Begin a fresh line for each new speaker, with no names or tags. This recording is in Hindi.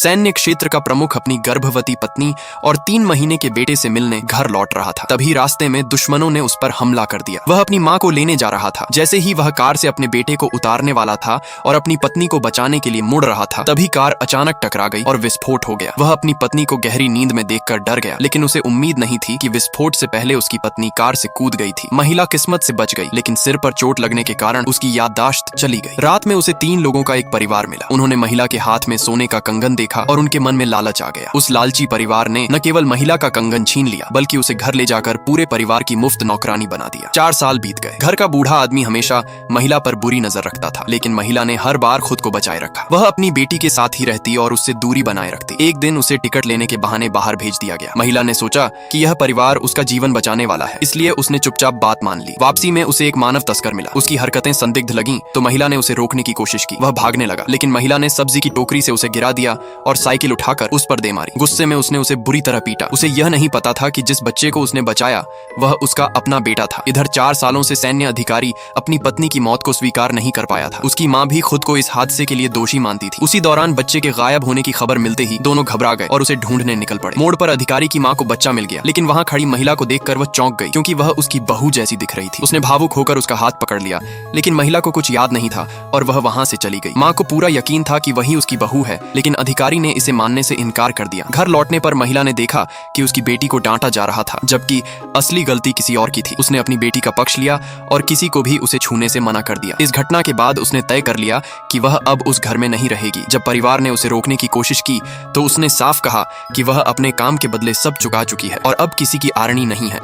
सैन्य क्षेत्र का प्रमुख अपनी गर्भवती पत्नी और 3 महीने के बेटे से मिलने घर लौट रहा था। तभी रास्ते में दुश्मनों ने उस पर हमला कर दिया। वह अपनी मां को लेने जा रहा था। जैसे ही वह कार से अपने बेटे को उतारने वाला था और अपनी पत्नी को बचाने के लिए मुड़ रहा था, तभी कार अचानक टकरा गई और विस्फोट हो गया। वह अपनी पत्नी को गहरी नींद में देखकर डर गया, लेकिन उसे उम्मीद नहीं थी कि विस्फोट से पहले उसकी पत्नी कार से कूद गई थी। महिला किस्मत से बच गई, लेकिन सिर पर चोट लगने के कारण उसकी याददाश्त चली गई। रात में उसे 3 लोगों का एक परिवार मिला। उन्होंने महिला के हाथ में सोने का कंगन देखा और उनके मन में लालच आ गया। उस लालची परिवार ने न केवल महिला का कंगन छीन लिया, बल्कि उसे घर ले जाकर पूरे परिवार की मुफ्त नौकरानी बना दिया। 4 साल बीत गए। घर का बूढ़ा आदमी हमेशा महिला पर बुरी नजर रखता था, लेकिन महिला ने हर बार खुद को बचाए रखा। वह अपनी बेटी के साथ ही रहती और उससे दूरी बनाए रखती। एक दिन उसे टिकट लेने के बहाने बाहर भेज दिया गया। महिला ने सोचा कि यह परिवार उसका जीवन बचाने वाला है, इसलिए उसने चुपचाप बात मान ली। वापसी में उसे एक मानव तस्कर मिला। उसकी हरकतें संदिग्ध लगीं, तो महिला ने उसे रोकने की कोशिश की। वह भागने लगा, लेकिन महिला ने सब्जी की टोकरी से उसे गिरा दिया और साइकिल उठाकर उस पर दे मारी। गुस्से में उसने उसे बुरी तरह पीटा। उसे यह नहीं पता था कि जिस बच्चे को उसने बचाया वह उसका अपना बेटा था। इधर 4 सालों से सैन्य अधिकारी अपनी पत्नी की मौत को स्वीकार नहीं कर पाया था। उसकी मां भी खुद को इस हादसे के लिए दोषी मानती थी। उसी दौरान बच्चे के गायब होने की खबर मिलते ही दोनों घबरा गए और उसे ढूंढने निकल पड़े। मोड़ पर अधिकारी की मां को बच्चा मिल गया, लेकिन वहां खड़ी महिला को देखकर वह चौंक गई, क्योंकि वह उसकी बहू जैसी दिख रही थी। उसने भावुक होकर उसका हाथ पकड़ लिया, लेकिन महिला को कुछ याद नहीं था और वह वहां से चली गई। मां को पूरा यकीन था कि वही उसकी बहू है, लेकिन अधिकारी ने इसे मानने से इनकार कर दिया। घर लौटने पर महिला ने देखा कि उसकी बेटी को डांटा जा रहा था, जबकि असली गलती किसी और की थी। उसने अपनी बेटी का पक्ष लिया और किसी को भी उसे छूने से मना कर दिया। इस घटना के बाद उसने तय कर लिया कि वह अब उस घर में नहीं रहेगी। जब परिवार ने उसे रोकने की कोशिश की, तो उसने साफ कहा कि वह अपने काम के बदले सब चुका चुकी है और अब किसी की आरनी नहीं है।